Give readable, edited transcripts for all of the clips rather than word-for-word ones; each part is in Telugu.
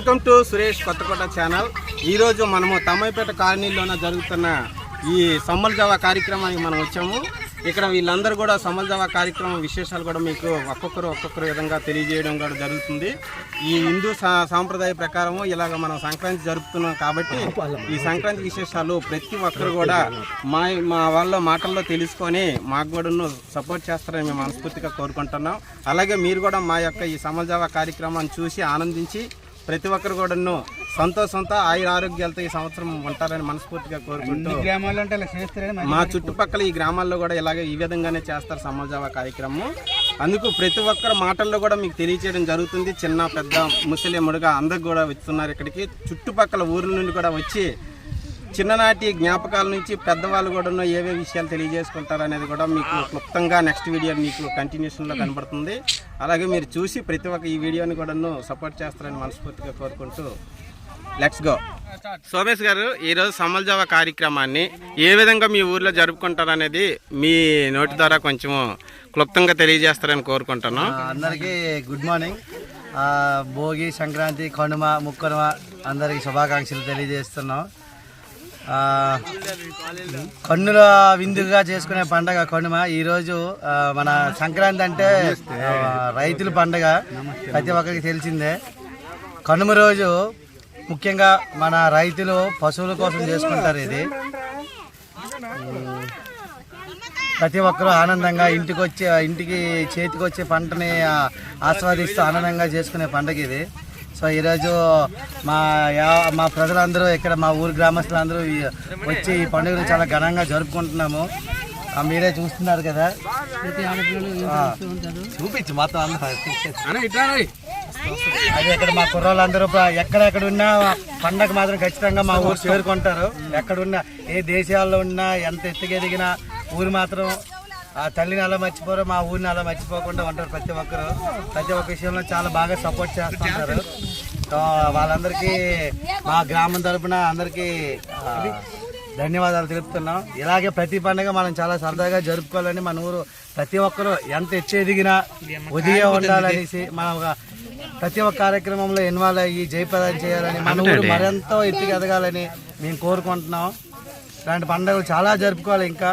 Welcome to Suresh Kothakota channel. ఈరోజు మనము తమ్మయ్యపేట కాలనీలోనే జరుగుతున్న ఈ సమ్మల్ జావా కార్యక్రమానికి మనం వచ్చాము. ఇక్కడ వీళ్ళందరూ కూడా సమ్మల్ జావా కార్యక్రమం విశేషాలు కూడా మీకు ఒక్కొక్కరు విధంగా తెలియజేయడం కూడా జరుగుతుంది. ఈ హిందూ సాంప్రదాయ ప్రకారము ఇలాగ మనం సంక్రాంతి జరుపుతున్నాం కాబట్టి ఈ సంక్రాంతి విశేషాలు ప్రతి ఒక్కరు కూడా మా వాళ్ళ మాటల్లో తెలుసుకొని మాకు కూడా సపోర్ట్ చేస్తారని మేము మనస్ఫూర్తిగా కోరుకుంటున్నాం. అలాగే మీరు కూడా మా యొక్క ఈ సమ్మల్ జావా కార్యక్రమాన్ని చూసి ఆనందించి ప్రతి ఒక్కరు కూడా సంతోషంతో ఆరోగ్యాలతో ఈ సంవత్సరం ఉంటారని మనస్ఫూర్తిగా కోరుకుంటూ మా చుట్టుపక్కల ఈ గ్రామాల్లో కూడా ఇలాగే ఈ విధంగానే చేస్తారు సమ్మల్ జావా కార్యక్రమం. అందుకు ప్రతి ఒక్కరి మాటల్లో కూడా మీకు తెలియచేయడం జరుగుతుంది. చిన్న పెద్ద ముసలిముడుగా అందరు కూడా వస్తున్నారు ఇక్కడికి. చుట్టుపక్కల ఊర్ల నుండి కూడా వచ్చి చిన్ననాటి జ్ఞాపకాల నుంచి పెద్దవాళ్ళు కూడా ఏవే విషయాలు తెలియజేసుకుంటారు అనేది కూడా మీకు క్లుప్తంగా నెక్స్ట్ వీడియో మీకు కంటిన్యూషన్లో కనబడుతుంది. అలాగే మీరు చూసి ప్రతి ఒక్క ఈ వీడియోని కూడా సపోర్ట్ చేస్తారని మనస్ఫూర్తిగా కోరుకుంటూ లెట్స్ గో. సోమేష్ గారు, ఈరోజు సమ్మల్ జావా కార్యక్రమాన్ని ఏ విధంగా మీ ఊర్లో జరుపుకుంటారు అనేది మీ నోటి ద్వారా కొంచెం క్లుప్తంగా తెలియజేస్తారని కోరుకుంటున్నాం. అందరికీ గుడ్ మార్నింగ్. భోగి, సంక్రాంతి, కనుమ, ముక్కనుమ అందరికీ శుభాకాంక్షలు తెలియజేస్తున్నాం. కన్నుల విందుగా చేసుకునే పండగ కనుమ. ఈరోజు మన సంక్రాంతి అంటే రైతుల పండగ, ప్రతి ఒక్కరికి తెలిసిందే. కనుమ రోజు ముఖ్యంగా మన రైతులు పశువుల కోసం చేసుకుంటారు. ఇది ప్రతి ఒక్కరూ ఆనందంగా ఇంటికి చేతికి వచ్చే పంటని ఆస్వాదిస్తూ ఆనందంగా చేసుకునే పండగ ఇది. సో ఈరోజు మా ప్రజలందరూ ఇక్కడ మా ఊరు గ్రామస్తులందరూ వచ్చి ఈ పండుగను చాలా ఘనంగా జరుపుకుంటున్నాము. మీరే చూస్తున్నారు కదా, చూపించు మొత్తం అది ఇక్కడ మా కుర్రోళ్ళందరూ ఎక్కడెక్కడ ఉన్నా పండగ మాత్రం ఖచ్చితంగా మా ఊరు చేరుకుంటారు. ఎక్కడున్నా ఏ దేశాల్లో ఉన్నా ఎంత ఎత్తుకెదిగినా ఊరు మాత్రం ఆ తల్లిని అలా మర్చిపోరు, మా ఊరిని అలా మర్చిపోకుండా ఉంటారు. ప్రతి ఒక్క విషయంలో చాలా బాగా సపోర్ట్ చేస్తుంటారు. సో వాళ్ళందరికీ మా గ్రామం తరపున అందరికీ ధన్యవాదాలు తెలుపుతున్నాం. ఇలాగే ప్రతి పండుగ మనం చాలా సరదాగా జరుపుకోవాలని, మన ఊరు ప్రతి ఒక్కరూ ఎంత ఎదిగినా ఉదయం ఉండాలనేసి మనం ప్రతి ఒక్క కార్యక్రమంలో ఇన్వాల్వ్ అయ్యి జయప్రదం చేయాలని, మన ఊరు మరింత ఎత్తుకు ఎదగాలని మేము కోరుకుంటున్నాం. ఇలాంటి పండుగలు చాలా జరుపుకోవాలి. ఇంకా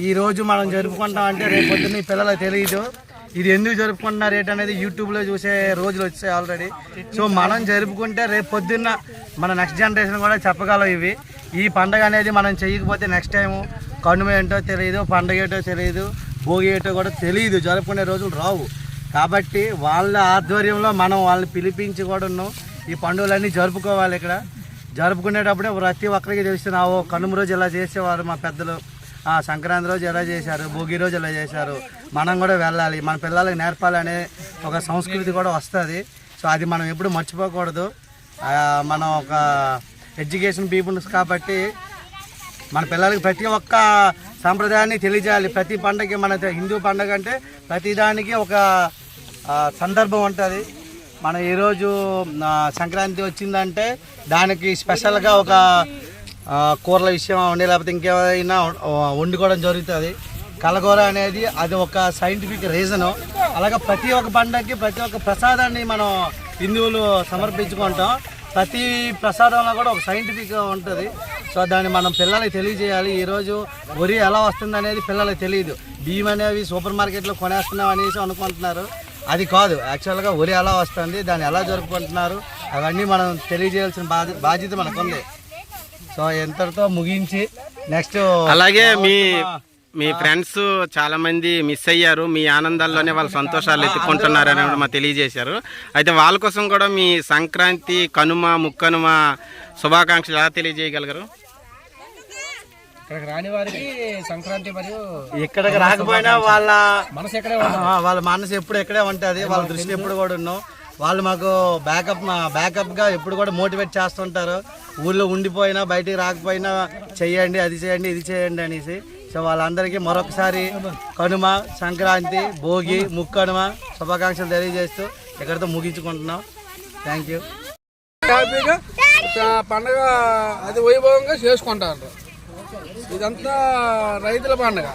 ఈరోజు మనం జరుపుకుంటాం అంటే రేపు పొద్దున్న పిల్లలకు తెలియదు ఇది ఎందుకు జరుపుకుంటున్నారు ఏంటనేది యూట్యూబ్లో చూసే రోజులు వచ్చాయి ఆల్రెడీ. సో మనం జరుపుకుంటే రేపు పొద్దున్న మన నెక్స్ట్ జనరేషన్ కూడా చెప్పగలం ఇవి. ఈ పండుగ అనేది మనం చేయకపోతే నెక్స్ట్ టైము కనుమ ఏంటో తెలియదు, పండుగ ఏంటో తెలియదు, భోగి ఏంటో కూడా తెలియదు, జరుపుకునే రోజులు రావు. కాబట్టి వాళ్ళ ఆధ్వర్యంలో మనం వాళ్ళని పిలిపించి కూడా ఈ పండుగలన్నీ జరుపుకోవాలి. ఇక్కడ జరుపుకునేటప్పుడే ప్రతి ఒక్కరికి తెలుస్తున్నావు కనుమ రోజు ఇలా చేసేవారు మా పెద్దలు, సంక్రాంతి రోజు ఎలా చేశారు, భోగి రోజు ఎలా చేశారు, మనం కూడా వెళ్ళాలి, మన పిల్లలకి నేర్పాలనే ఒక సంస్కృతి కూడా వస్తుంది. సో అది మనం ఎప్పుడు మర్చిపోకూడదు. మనం ఒక ఎడ్యుకేషన్ పీపుల్స్ కాబట్టి మన పిల్లలకి ప్రతి ఒక్క సాంప్రదాయాన్ని తెలియజేయాలి. ప్రతి పండగకి మన హిందూ పండగ అంటే ప్రతిదానికి ఒక సందర్భం ఉంటుంది. మనం ఈరోజు సంక్రాంతి వచ్చిందంటే దానికి స్పెషల్గా ఒక కూరల విషయం వండి లేకపోతే ఇంకేమైనా వండుకోవడం జరుగుతుంది. కలగూర అనేది అది ఒక సైంటిఫిక్ రీజను. అలాగే ప్రతి ఒక్క పండగకి ప్రతి ఒక్క ప్రసాదాన్ని మనం హిందువులు సమర్పించుకుంటాం. ప్రతి ప్రసాదంలో కూడా ఒక సైంటిఫిక్ ఉంటుంది. సో దాన్ని మనం పిల్లలకి తెలియజేయాలి. ఈరోజు వరి ఎలా వస్తుంది అనేది పిల్లలకి తెలియదు. బియ్యం అనేవి సూపర్ మార్కెట్లో కొనేస్తున్నాం అనేసి అనుకుంటున్నారు. అది కాదు, యాక్చువల్గా వరి ఎలా వస్తుంది, దాన్ని ఎలా జరుపుకుంటున్నారు అవన్నీ మనం తెలియజేయాల్సిన బాధ్యత మనకు ఉంది. సో ఎంతటితో ముగించి నెక్స్ట్ అలాగే మీ ఫ్రెండ్స్ చాలా మంది మిస్ అయ్యారు, మీ ఆనందాల్లోనే వాళ్ళ సంతోషాలు ఎత్తుకుంటున్నారని కూడా మాకు తెలియజేశారు. అయితే వాళ్ళ కోసం కూడా మీ సంక్రాంతి, కనుమ, ముక్కనుమ శుభాకాంక్షలు ఎలా తెలియజేయగలరు? ఇక్కడికి రాని వారికి సంక్రాంతి మరియు ఇక్కడికి రాకపోయినా వాళ్ళ మనసు ఎప్పుడు ఎక్కడే ఉంటుంది, వాళ్ళ దృష్టి ఎప్పుడు కూడా ఉన్నాం. వాళ్ళు మాకు బ్యాకప్గా ఎప్పుడు కూడా మోటివేట్ చేస్తుంటారు. ఊళ్ళో ఉండిపోయినా బయటికి రాకపోయినా చెయ్యండి, అది చేయండి, ఇది చేయండి అనేసి. సో వాళ్ళందరికీ మరొకసారి కనుమ, సంక్రాంతి, భోగి, ముక్కనుమ శుభాకాంక్షలు తెలియజేస్తూ ఇక్కడితో ముగించుకుంటున్నాం. Thank you. హ్యాపీగా పండగ అది వైభవంగా చేసుకుంటారు. ఇదంతా రైతుల పండుగ.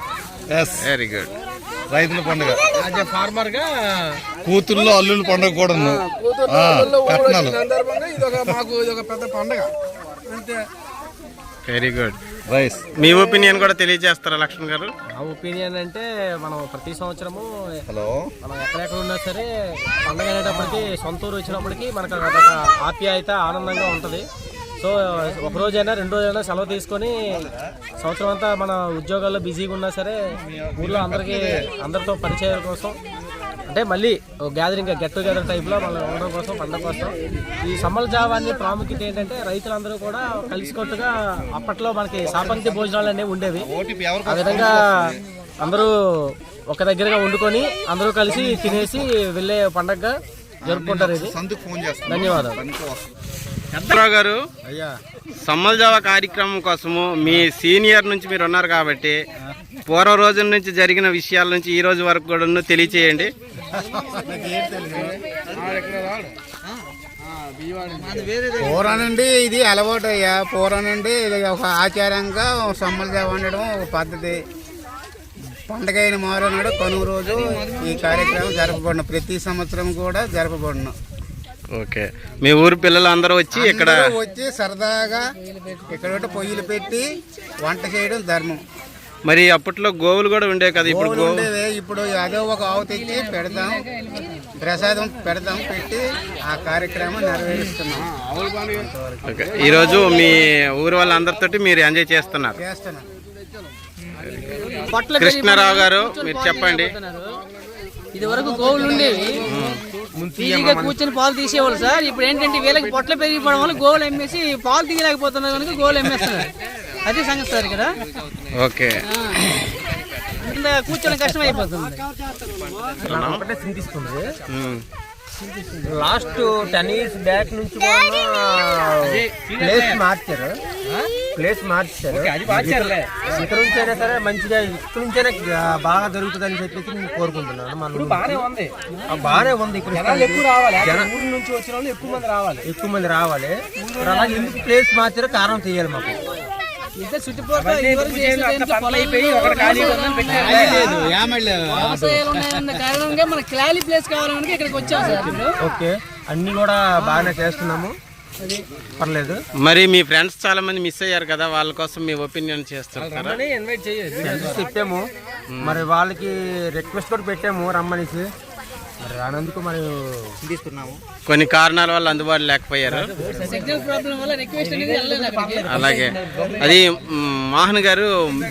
Very good. రైతుల పండుగ, ఫార్మర్ గా కూతుర్లో అల్లుల పండుగ కూడా కట్నాలు. సందర్భంగా మాకు ఇది ఒక పెద్ద పండుగ అంతే. Very good. రైస్ మీ ఒపీనియన్ కూడా తెలియజేస్తారా లక్ష్మణ్ గారు? నా ఒపీనియన్ అంటే మనం ప్రతి సంవత్సరము హలో మనం ఎక్కడెక్కడ ఉన్నా సరే పండుగ అనేటప్పటికి సొంత ఊరు వచ్చినప్పటికీ మనకు అదొక ఆప్యాయత ఆనందంగా ఉంటుంది. సో ఒక రోజైనా 2 రోజైనా సెలవు తీసుకొని సంవత్సరం అంతా మన ఉద్యోగాల్లో బిజీగా ఉన్నా సరే ఊళ్ళో అందరితో పరిచయం కోసం అంటే మళ్ళీ గ్యాదరింగ్ గెట్ టుగెదర్ టైప్లో మనం ఉండడం కోసం పండుగ కోసం ఈ సమ్మల జావాన్ని ప్రాముఖ్యత ఏంటంటే రైతులందరూ కూడా కలిసికట్టుగా అప్పట్లో మనకి సాపంక్తి భోజనాలు అనేవి ఉండేవి. ఆ విధంగా అందరూ ఒక దగ్గరగా వండుకొని అందరూ కలిసి తినేసి వెళ్ళే పండగగా జరుపుకుంటారు. ఇది ధన్యవాదాలు. చంద్రరావు గారు, సమ్మల జావా కార్యక్రమం కోసము మీ సీనియర్ నుంచి మీరు ఉన్నారు కాబట్టి పూర్వ రోజుల నుంచి జరిగిన విషయాల నుంచి ఈ రోజు వరకు కూడా తెలియచేయండి. పూర్వనండి ఇది అలవాటు అయ్యా. పూర్వనండి ఇది ఒక ఆచారంగా సమ్మల జావ వండడం ఒక పద్ధతి. పండగ అయిన మారనాడు కనుమ రోజు ఈ కార్యక్రమం జరపబడిన ప్రతి సంవత్సరం కూడా జరపబడిన. ఓకే, మీ ఊరు పిల్లలు అందరూ వచ్చి ఇక్కడ వచ్చి సరదాగా ఇక్కడ పొయ్యిలు పెట్టి వంట చేయడం ధర్మం. మరి అప్పట్లో గోవులు కూడా ఉండేవి కదా, ఇప్పుడు గోవులు ఉండేవి. ఇప్పుడు అదో ఒక ఆవు తెచ్చి పెడతాం, ప్రసాదం పెడతాం, పెట్టి ఆ కార్యక్రమం నెరవేరుస్తున్నాం. ఓకే, ఈరోజు మీ ఊరు వాళ్ళందరితోటి మీరు ఎంజాయ్ చేస్తున్నారు. కృష్ణారావు గారు, మీరు చెప్పండి. ఇది వరకు గోవులు ఉండేవి, ఈజీగా కూర్చొని పాలు తీసేవాళ్ళు సార్. ఇప్పుడు ఏంటంటే వీళ్ళకి పొట్ల పెరిగిపోవడం వల్ల గోవులు అమ్మేసి పాలు తీయలేకపోతున్నారు కనుక గోవులు అమ్మేస్తున్నారు. అదే సంగతి సార్ ఇక్కడ. ఓకే, కూర్చొని కష్టం అయిపోతుంది. లాస్ట్ 10 years బ్యాక్ నుంచి ప్లేస్ మార్చారు. ఇక్కడ నుంచైనా సరే మంచిగా ఇక్కడ నుంచైనా బాగా జరుగుతుందని చెప్పేసి నేను కోరుకుంటున్నాను. మనం బాగానే ఉంది. ఇక్కడ ఎక్కువ రావాలి, ఊరు నుంచి వచ్చిన వాళ్ళు ఎక్కువ మంది రావాలి. అలాగే ఎందుకు ప్లేస్ మార్చారో కారణం తెలియాలి మాకు. కారణంగా మన క్లాలీ ప్లేస్ కావాలంటే ఇక్కడికి వచ్చాం సార్. ఓకే, అన్ని కూడా బాగానే చేస్తున్నాము, పర్లేదు. మరి మీ ఫ్రెండ్స్ చాలా మంది మిస్ అయ్యారు కదా, వాళ్ళ కోసం మీ ఒపీనియన్ చేస్తారు. ఇన్వైట్ చెప్పాము, మరి వాళ్ళకి రిక్వెస్ట్ కూడా పెట్టాము రమ్మనేసి. మరి రానందుకు మరి తీసుకున్నాము. కొన్ని కారణాల వల్ల అందుబాటులో లేకపోయారు. అలాగే అది మోహన్ గారు,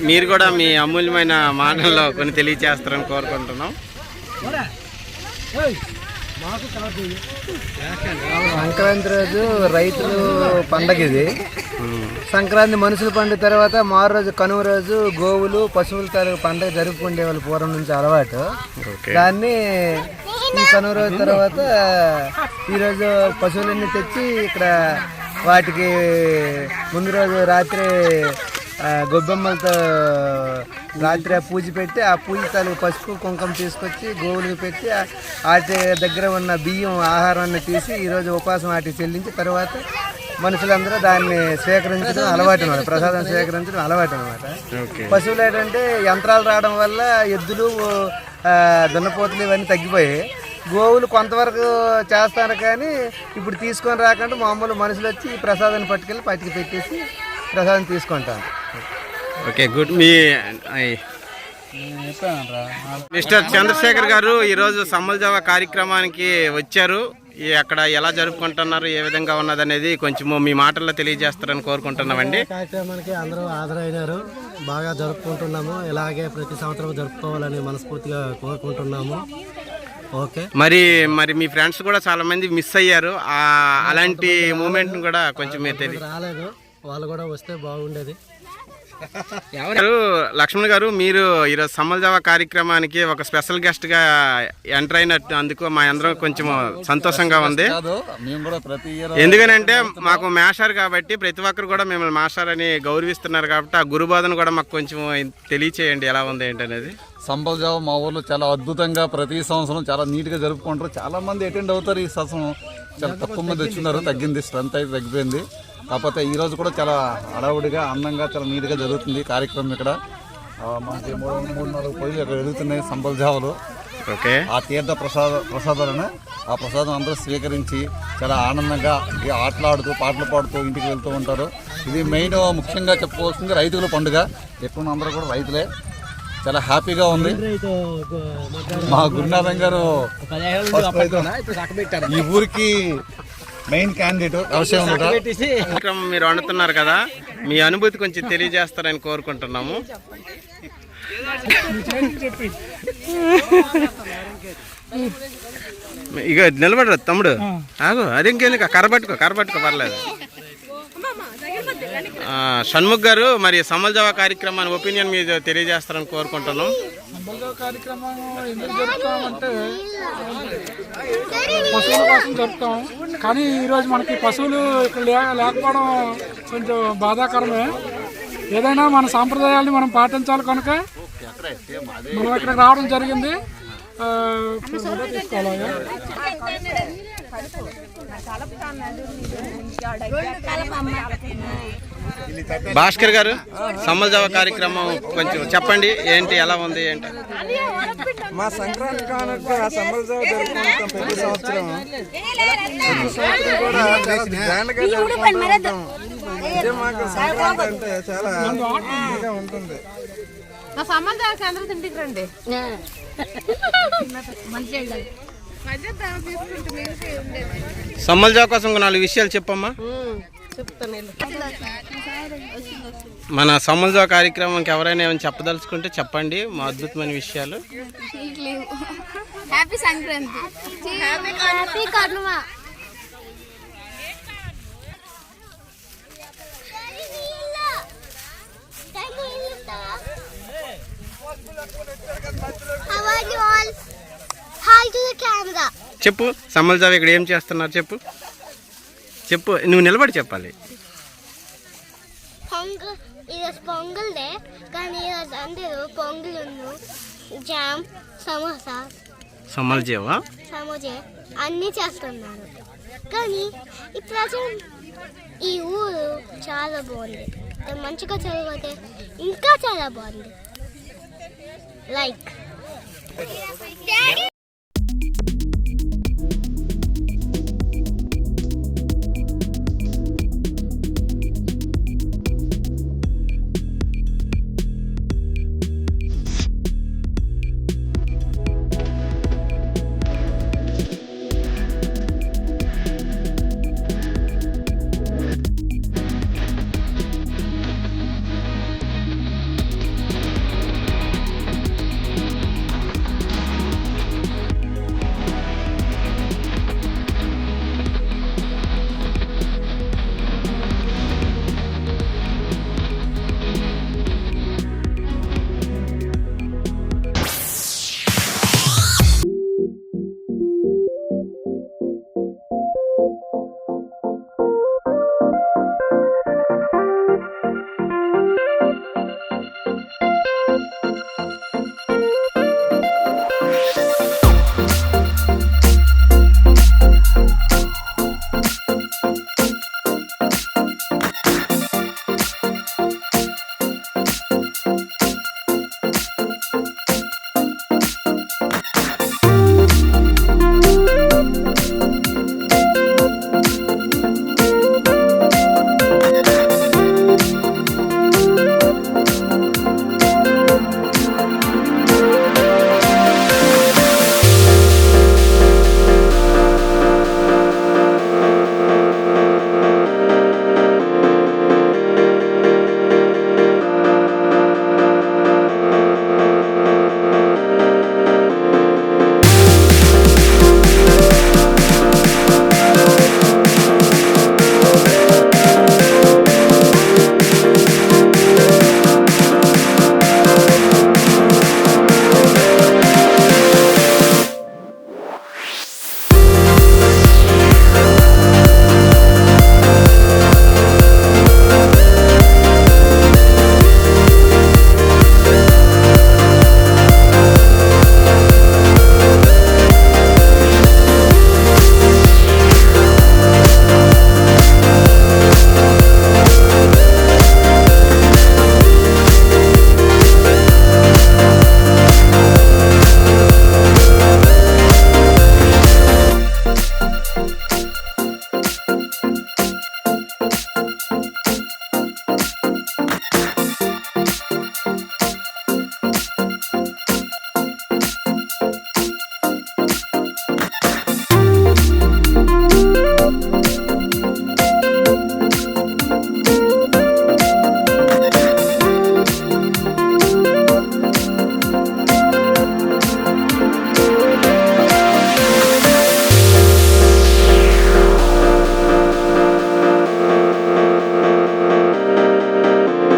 మీరు కూడా మీ అమూల్యమైన మాటల్లో కొన్ని తెలియచేస్తారని కోరుకుంటున్నాం. సంక్రాంతి రోజు రైతులు పండగ ఇది. సంక్రాంతి మనుషుల పండుగ తర్వాత మారు రోజు కనుమ రోజు గోవులు పశువుల పండుగ జరుపుకునే వాళ్ళు పూర్వం నుంచి అలవాటు. దాన్ని ఈ కనుమ రోజు తర్వాత ఈరోజు పశువులన్నీ తెచ్చి ఇక్కడ వాటికి ముందు రోజు రాత్రి గొబ్బెమ్మలతో రాత్రి పూజ పెట్టి ఆ పూజ తాలూకు పసుపు కుంకుమ తీసుకొచ్చి గోవులకు పెట్టి వాటి దగ్గర ఉన్న బియ్యం ఆహారాన్ని తీసి ఈరోజు ఉపాసం వాటికి చెల్లించి తర్వాత మనుషులందరూ దాన్ని స్వీకరించడం అలవాటు అనమాట. ప్రసాదం స్వీకరించడం అలవాటు అనమాట. పశువులు ఏంటంటే యంత్రాలు రావడం వల్ల ఎద్దులు దున్నపోతులు ఇవన్నీ తగ్గిపోయాయి. గోవులు కొంతవరకు చేస్తారు కానీ ఇప్పుడు తీసుకొని రాకుండా మామూలు మనుషులు వచ్చి ఈ ప్రసాదాన్ని పట్టుకెళ్ళి పట్టుకు పెట్టేసి ప్రసాదం తీసుకుంటాను. Okay, good. మీ మిస్టర్ చంద్రశేఖర్ గారు ఈరోజు సమ్మల జావా కార్యక్రమానికి వచ్చారు. అక్కడ ఎలా జరుపుకుంటున్నారు, ఏ విధంగా ఉన్నది అనేది కొంచెం మీ మాటల్లో తెలియజేస్తారని కోరుకుంటున్నామండి. కార్యక్రమానికి అందరూ హాజరైనారు, బాగా జరుపుకుంటున్నాము. ఇలాగే ప్రతి సంవత్సరం జరుపుకోవాలని మనస్ఫూర్తిగా కోరుకుంటున్నాము. ఓకే, మరి మీ ఫ్రెండ్స్ కూడా చాలా మంది మిస్ అయ్యారు. అలాంటి మూమెంట్ కూడా కొంచెం మీరు రాలేదు, వాళ్ళు కూడా వస్తే బాగుండేది. లక్ష్మణ్ గారు, మీరు ఈరోజు సమ్మల జావా కార్యక్రమానికి ఒక స్పెషల్ గెస్ట్ గా ఎంటర్ అయినట్టు అందుకు మా అందరం కొంచెం సంతోషంగా ఉంది. ఎందుకనంటే మాకు మాస్టర్ కాబట్టి ప్రతి ఒక్కరు కూడా మిమ్మల్ని మాస్టర్ అని గౌరవిస్తున్నారు కాబట్టి ఆ గురుబోధన కూడా మాకు కొంచెం తెలియచేయండి, ఎలా ఉంది ఏంటనేది. సమ్మల జావా మా ఊర్లో చాలా అద్భుతంగా ప్రతి సంవత్సరం చాలా నీట్గా జరుపుకుంటారు. చాలా మంది అటెండ్ అవుతారు. ఈ సంవత్సరం చాలా తక్కువ మంది వచ్చినారు, తగ్గింది, స్ట్రెంత్ అయితే తగ్గిపోయింది. కాకపోతే ఈరోజు కూడా చాలా హడావుడిగా అందంగా చాలా నీట్గా జరుగుతుంది కార్యక్రమం ఇక్కడ. మనకి 3-4 పొయ్యిలు ఇక్కడ వెలుగుతున్నాయి సంబల్ జావలు. ఓకే. ఆ తీర్థ ప్రసాదాలను ఆ ప్రసాదం అందరూ స్వీకరించి చాలా ఆనందంగా ఈ ఆటలాడుతూ పాటలు పాడుతూ ఇంటికి వెళ్తూ ఉంటారు. ఇది మెయిన్ ముఖ్యంగా చెప్పుకోవాల్సింది రైతుల పండుగ. ఎక్కువ అందరూ కూడా రైతులే. చాలా హ్యాపీగా ఉంది. మా గురునాథం గారు ఈ ఊరికి మెయిన్ క్యాండిడేట్ వ్యవసాయం కార్యక్రమం మీరు వండుతున్నారు కదా, మీ అనుభూతి కొంచెం తెలియజేస్తారని కోరుకుంటున్నాము. ఇక నిలబడరు తమ్ముడు, ఆగు. అదేంకేందుకు కరబట్టుకో పర్లేదు. షణ్ముఖ్ గారు, మరి సమ్మల్ జావా కార్యక్రమాన్ని ఒపీనియన్ మీరు తెలియజేస్తారని కోరుకుంటున్నాం. సమ్మల్ జావా కార్యక్రమం ఎందుకు జరుపుతామంటే పశువుల కోసం జరుపుతాం. కానీ ఈరోజు మనకి పశువులు ఇక్కడ లేకపోవడం కొంచెం బాధాకరమే. ఏదైనా మన సాంప్రదాయాల్ని మనం పాటించాలి కనుక మనం ఇక్కడికి రావడం జరిగింది. తీసుకోవాలి. భాస్కర్ గారు, సమ్మల్ జావా కార్యక్రమం కొంచెం చెప్పండి, ఏంటి, ఎలా ఉంది ఏంటి? మా సంక్రాంతి కానుక సమ్మల్ జావా జరుపుకుంటాం ప్రతి సంవత్సరం. కూడా చాలా గ్రాండ్గా జరుపుకుంటాం. ఇదే మాకు సంక్రాంతి అంటే చాలా ఇదిగా ఉంటుంది. సమ్మల్ జావా అందరూ ఇంటికి రండి. సమ్మల్ జావా కోసం 4 విషయాలు చెప్పమ్మా. మన సమ్మల్ జావా కార్యక్రమానికి ఎవరైనా ఏమైనా చెప్పదలుచుకుంటే చెప్పండి, మా అద్భుతమైన విషయాలు. Happy Sankranti, happy Kanuma. చెప్పు, సమ్మల్ జావా ఇక్కడ ఏం చేస్తున్నారు చెప్పు. నువ్వు నిలబడి చెప్పాలి. ఈరోజు పొంగల్ డే, కానీ ఈరోజు అందరూ pongal, jam, samosa, symbol Java అన్నీ చేస్తున్నారు. కానీ ఈ ప్రజలు, ఈ ఊరు చాలా బాగుంది. మంచిగా చదివితే ఇంకా చాలా బాగుంది. లైక్